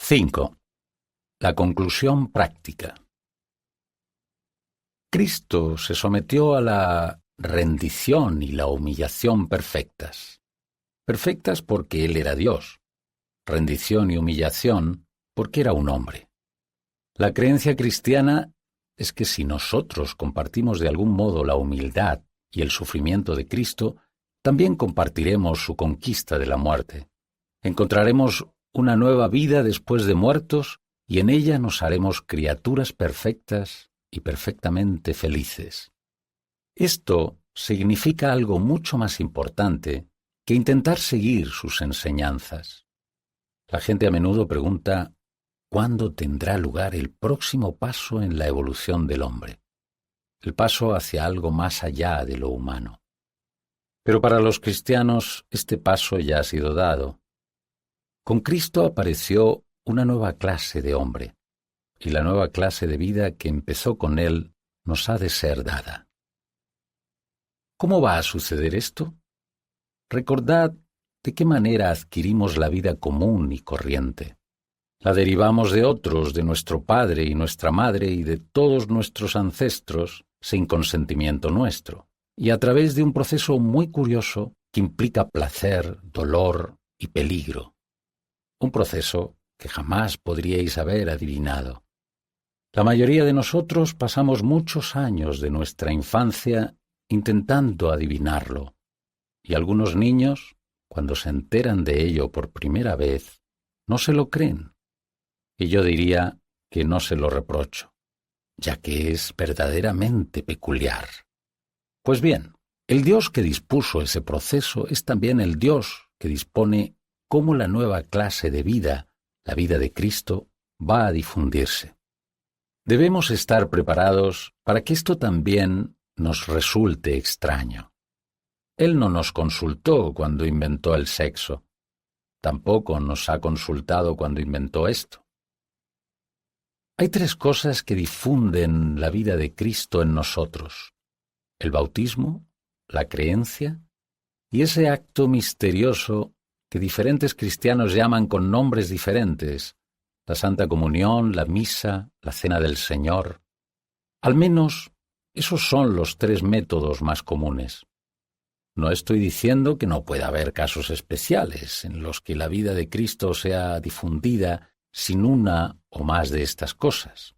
5. La conclusión práctica. Cristo se sometió a la rendición y la humillación perfectas. Perfectas porque Él era Dios. Rendición y humillación porque era un hombre. La creencia cristiana es que si nosotros compartimos de algún modo la humildad y el sufrimiento de Cristo, también compartiremos su conquista de la muerte. Encontraremos una nueva vida después de muertos y en ella nos haremos criaturas perfectas y perfectamente felices. Esto significa algo mucho más importante que intentar seguir sus enseñanzas. La gente a menudo pregunta, ¿cuándo tendrá lugar el próximo paso en la evolución del hombre? El paso hacia algo más allá de lo humano. Pero para los cristianos este paso ya ha sido dado. Con Cristo apareció una nueva clase de hombre, y la nueva clase de vida que empezó con Él nos ha de ser dada. ¿Cómo va a suceder esto? Recordad de qué manera adquirimos la vida común y corriente. La derivamos de otros, de nuestro padre y nuestra madre y de todos nuestros ancestros, sin consentimiento nuestro, y a través de un proceso muy curioso que implica placer, dolor y peligro. Un proceso que jamás podríais haber adivinado. La mayoría de nosotros pasamos muchos años de nuestra infancia intentando adivinarlo, y algunos niños, cuando se enteran de ello por primera vez, no se lo creen. Y yo diría que no se lo reprocho, ya que es verdaderamente peculiar. Pues bien, el Dios que dispuso ese proceso es también el Dios que dispone cómo la nueva clase de vida, la vida de Cristo, va a difundirse. Debemos estar preparados para que esto también nos resulte extraño. Él no nos consultó cuando inventó el sexo. Tampoco nos ha consultado cuando inventó esto. Hay tres cosas que difunden la vida de Cristo en nosotros: el bautismo, la creencia y ese acto misterioso que diferentes cristianos llaman con nombres diferentes: la Santa Comunión, la Misa, la Cena del Señor. Al menos, esos son los tres métodos más comunes. No estoy diciendo que no pueda haber casos especiales en los que la vida de Cristo sea difundida sin una o más de estas cosas.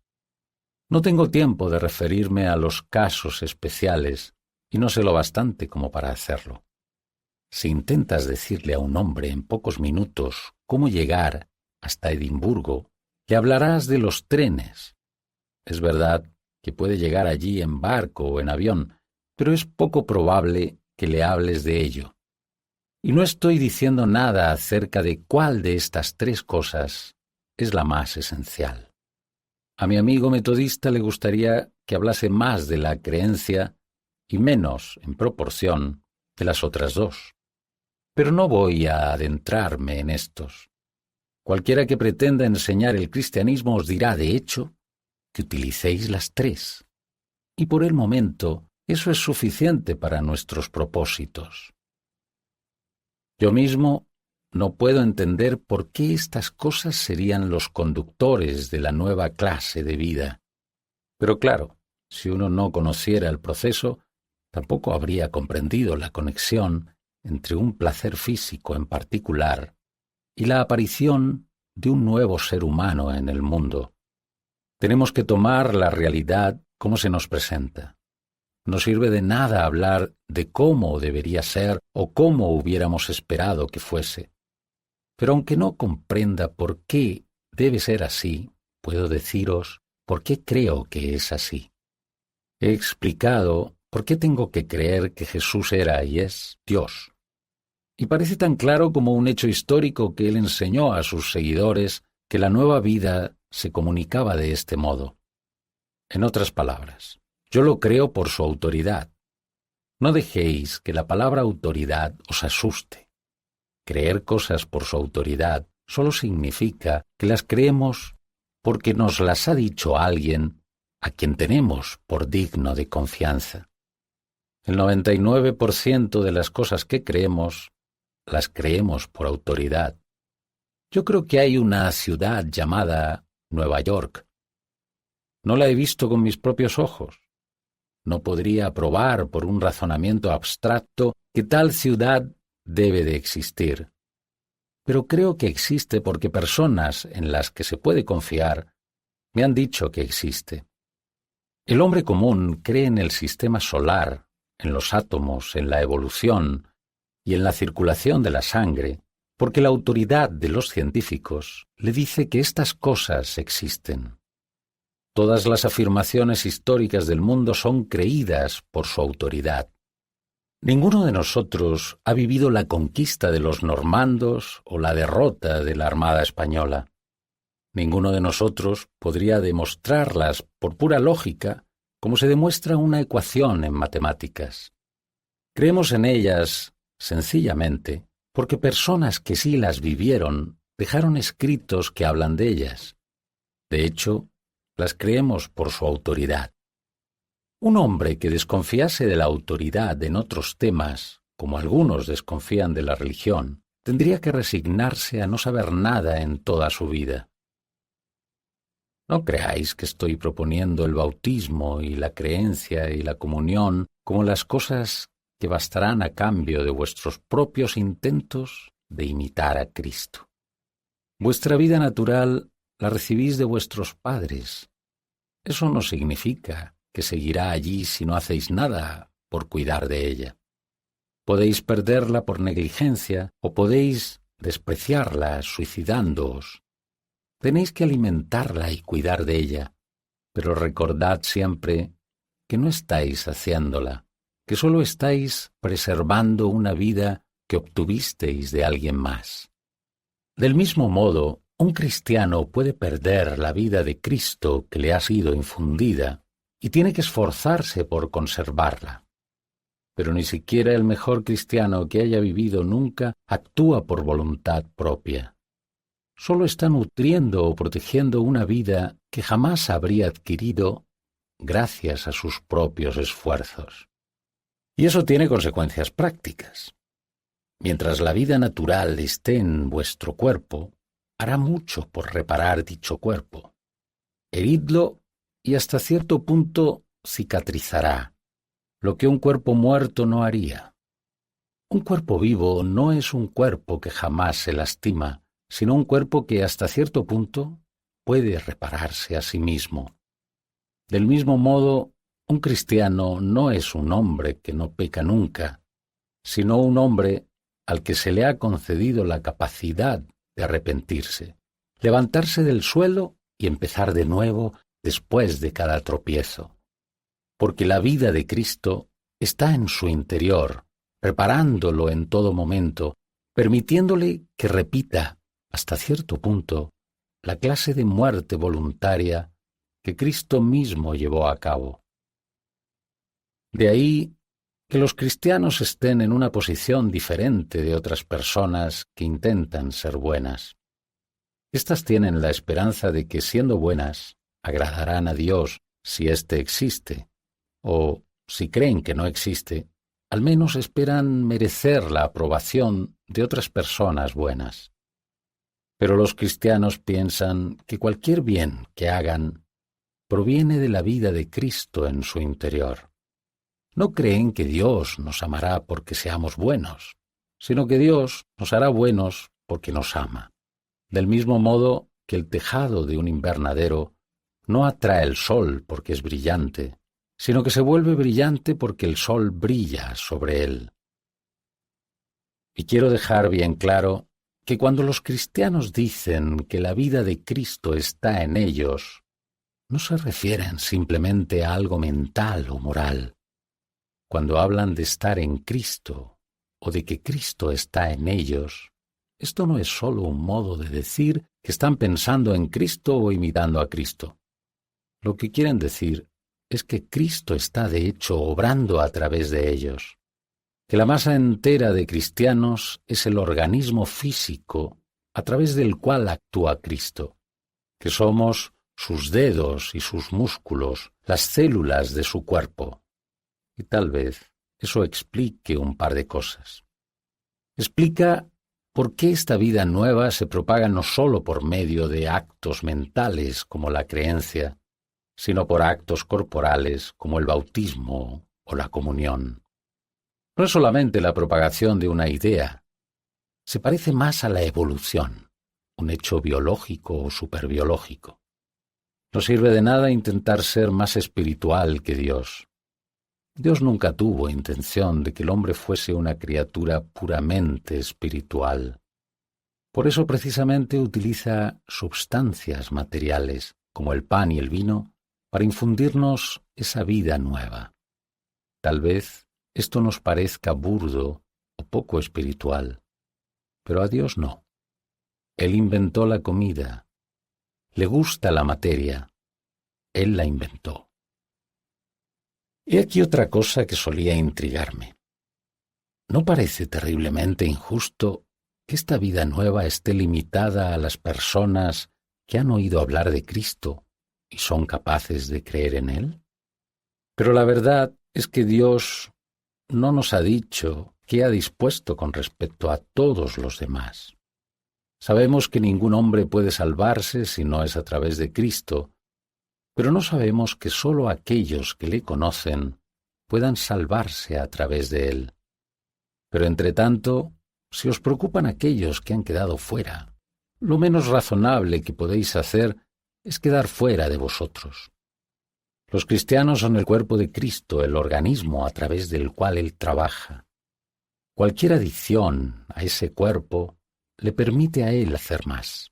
No tengo tiempo de referirme a los casos especiales y no sé lo bastante como para hacerlo. Si intentas decirle a un hombre en pocos minutos cómo llegar hasta Edimburgo, le hablarás de los trenes. Es verdad que puede llegar allí en barco o en avión, pero es poco probable que le hables de ello. Y no estoy diciendo nada acerca de cuál de estas tres cosas es la más esencial. A mi amigo metodista le gustaría que hablase más de la creencia y menos, en proporción, de las otras dos. Pero no voy a adentrarme en estos. Cualquiera que pretenda enseñar el cristianismo os dirá, de hecho, que utilicéis las tres. Y por el momento, eso es suficiente para nuestros propósitos. Yo mismo no puedo entender por qué estas cosas serían los conductores de la nueva clase de vida. Pero claro, si uno no conociera el proceso, tampoco habría comprendido la conexión entre un placer físico en particular y la aparición de un nuevo ser humano en el mundo. Tenemos que tomar la realidad como se nos presenta. No sirve de nada hablar de cómo debería ser o cómo hubiéramos esperado que fuese. Pero aunque no comprenda por qué debe ser así, puedo deciros por qué creo que es así. He explicado por qué tengo que creer que Jesús era y es Dios. Y parece tan claro como un hecho histórico que Él enseñó a sus seguidores que la nueva vida se comunicaba de este modo. En otras palabras, yo lo creo por su autoridad. No dejéis que la palabra autoridad os asuste. Creer cosas por su autoridad solo significa que las creemos porque nos las ha dicho alguien a quien tenemos por digno de confianza. El 99% de las cosas que creemos, las creemos por autoridad. Yo creo que hay una ciudad llamada Nueva York. No la he visto con mis propios ojos. No podría probar por un razonamiento abstracto que tal ciudad debe de existir. Pero creo que existe porque personas en las que se puede confiar me han dicho que existe. El hombre común cree en el sistema solar, en los átomos, en la evolución y en la circulación de la sangre, porque la autoridad de los científicos le dice que estas cosas existen. Todas las afirmaciones históricas del mundo son creídas por su autoridad. Ninguno de nosotros ha vivido la conquista de los normandos o la derrota de la Armada Española. Ninguno de nosotros podría demostrarlas por pura lógica, como se demuestra una ecuación en matemáticas. Creemos en ellas, sencillamente, porque personas que sí las vivieron dejaron escritos que hablan de ellas. De hecho, las creemos por su autoridad. Un hombre que desconfiase de la autoridad en otros temas, como algunos desconfían de la religión, tendría que resignarse a no saber nada en toda su vida. No creáis que estoy proponiendo el bautismo y la creencia y la comunión como las cosas que bastarán a cambio de vuestros propios intentos de imitar a Cristo. Vuestra vida natural la recibís de vuestros padres. Eso no significa que seguirá allí si no hacéis nada por cuidar de ella. Podéis perderla por negligencia o podéis despreciarla suicidándoos. Tenéis que alimentarla y cuidar de ella, pero recordad siempre que no estáis haciéndola, que solo estáis preservando una vida que obtuvisteis de alguien más. Del mismo modo, un cristiano puede perder la vida de Cristo que le ha sido infundida y tiene que esforzarse por conservarla. Pero ni siquiera el mejor cristiano que haya vivido nunca actúa por voluntad propia. Solo está nutriendo o protegiendo una vida que jamás habría adquirido gracias a sus propios esfuerzos. Y eso tiene consecuencias prácticas. Mientras la vida natural esté en vuestro cuerpo, hará mucho por reparar dicho cuerpo. Heridlo y hasta cierto punto cicatrizará, lo que un cuerpo muerto no haría. Un cuerpo vivo no es un cuerpo que jamás se lastima, sino un cuerpo que hasta cierto punto puede repararse a sí mismo. Del mismo modo, un cristiano no es un hombre que no peca nunca, sino un hombre al que se le ha concedido la capacidad de arrepentirse, levantarse del suelo y empezar de nuevo después de cada tropiezo. Porque la vida de Cristo está en su interior, preparándolo en todo momento, permitiéndole que repita, hasta cierto punto, la clase de muerte voluntaria que Cristo mismo llevó a cabo. De ahí que los cristianos estén en una posición diferente de otras personas que intentan ser buenas. Estas tienen la esperanza de que, siendo buenas, agradarán a Dios si éste existe, o, si creen que no existe, al menos esperan merecer la aprobación de otras personas buenas. Pero los cristianos piensan que cualquier bien que hagan proviene de la vida de Cristo en su interior. No creen que Dios nos amará porque seamos buenos, sino que Dios nos hará buenos porque nos ama. Del mismo modo que el tejado de un invernadero no atrae el sol porque es brillante, sino que se vuelve brillante porque el sol brilla sobre él. Y quiero dejar bien claro que cuando los cristianos dicen que la vida de Cristo está en ellos, no se refieren simplemente a algo mental o moral. Cuando hablan de estar en Cristo o de que Cristo está en ellos, esto no es solo un modo de decir que están pensando en Cristo o imitando a Cristo. Lo que quieren decir es que Cristo está de hecho obrando a través de ellos, que la masa entera de cristianos es el organismo físico a través del cual actúa Cristo, que somos sus dedos y sus músculos, las células de su cuerpo. Y tal vez eso explique un par de cosas. Explica ¿por qué esta vida nueva se propaga no sólo por medio de actos mentales como la creencia, sino por actos corporales como el bautismo o la comunión? No es solamente la propagación de una idea, se parece más a la evolución, un hecho biológico o superbiológico. No sirve de nada intentar ser más espiritual que Dios. Dios nunca tuvo intención de que el hombre fuese una criatura puramente espiritual. Por eso precisamente utiliza substancias materiales, como el pan y el vino, para infundirnos esa vida nueva. Tal vez esto nos parezca burdo o poco espiritual, pero a Dios no. Él inventó la comida. Le gusta la materia. Él la inventó. He aquí otra cosa que solía intrigarme. ¿No parece terriblemente injusto que esta vida nueva esté limitada a las personas que han oído hablar de Cristo y son capaces de creer en Él? Pero la verdad es que Dios no nos ha dicho qué ha dispuesto con respecto a todos los demás. Sabemos que ningún hombre puede salvarse si no es a través de Cristo, pero no sabemos que sólo aquellos que le conocen puedan salvarse a través de Él. Pero entre tanto, si os preocupan aquellos que han quedado fuera, lo menos razonable que podéis hacer es quedar fuera de vosotros. Los cristianos son el cuerpo de Cristo, el organismo a través del cual Él trabaja. Cualquier adición a ese cuerpo le permite a Él hacer más.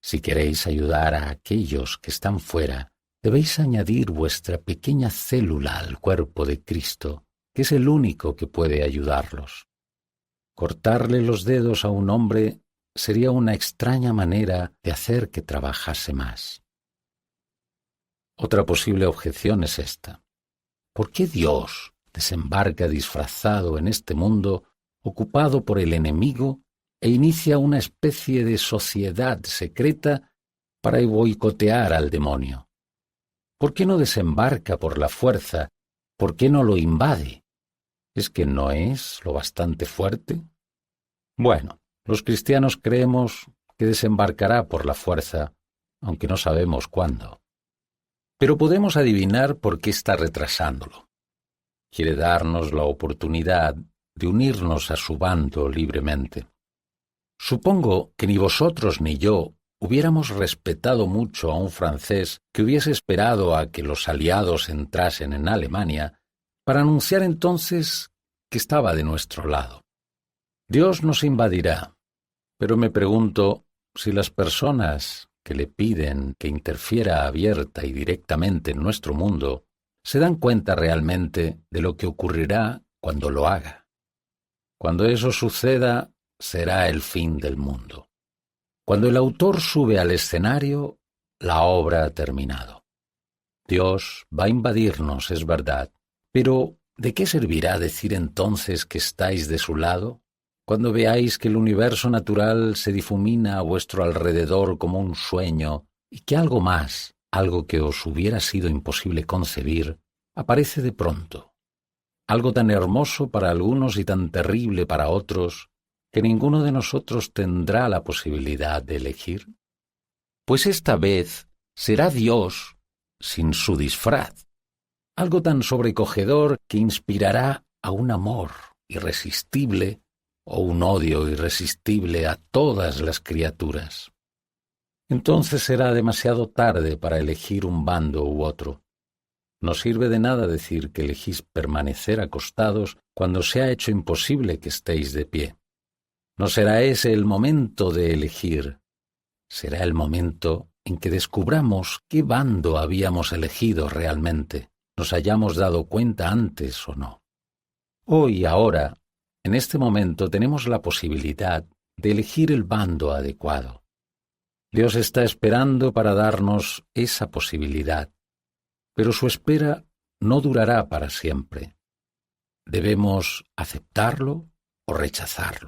Si queréis ayudar a aquellos que están fuera, debéis añadir vuestra pequeña célula al cuerpo de Cristo, que es el único que puede ayudarlos. Cortarle los dedos a un hombre sería una extraña manera de hacer que trabajase más. Otra posible objeción es esta. ¿Por qué Dios desembarca disfrazado en este mundo, ocupado por el enemigo, e inicia una especie de sociedad secreta para boicotear al demonio? ¿Por qué no desembarca por la fuerza? ¿Por qué no lo invade? ¿Es que no es lo bastante fuerte? Bueno, los cristianos creemos que desembarcará por la fuerza, aunque no sabemos cuándo. Pero podemos adivinar por qué está retrasándolo. Quiere darnos la oportunidad de unirnos a su bando libremente. Supongo que ni vosotros ni yo hubiéramos respetado mucho a un francés que hubiese esperado a que los aliados entrasen en Alemania para anunciar entonces que estaba de nuestro lado. Dios nos invadirá, pero me pregunto si las personas que le piden que interfiera abierta y directamente en nuestro mundo se dan cuenta realmente de lo que ocurrirá cuando lo haga. Cuando eso suceda, será el fin del mundo. Cuando el autor sube al escenario, la obra ha terminado. Dios va a invadirnos, es verdad, pero ¿de qué servirá decir entonces que estáis de su lado? Cuando veáis que el universo natural se difumina a vuestro alrededor como un sueño y que algo más, algo que os hubiera sido imposible concebir, aparece de pronto. Algo tan hermoso para algunos y tan terrible para otros, que ninguno de nosotros tendrá la posibilidad de elegir. Pues esta vez será Dios sin su disfraz, algo tan sobrecogedor que inspirará a un amor irresistible o un odio irresistible a todas las criaturas. Entonces será demasiado tarde para elegir un bando u otro. No sirve de nada decir que elegís permanecer acostados cuando se ha hecho imposible que estéis de pie. No será ese el momento de elegir, será el momento en que descubramos qué bando habíamos elegido realmente, nos hayamos dado cuenta antes o no. Hoy, ahora, en este momento tenemos la posibilidad de elegir el bando adecuado. Dios está esperando para darnos esa posibilidad, pero su espera no durará para siempre. Debemos aceptarlo o rechazarlo.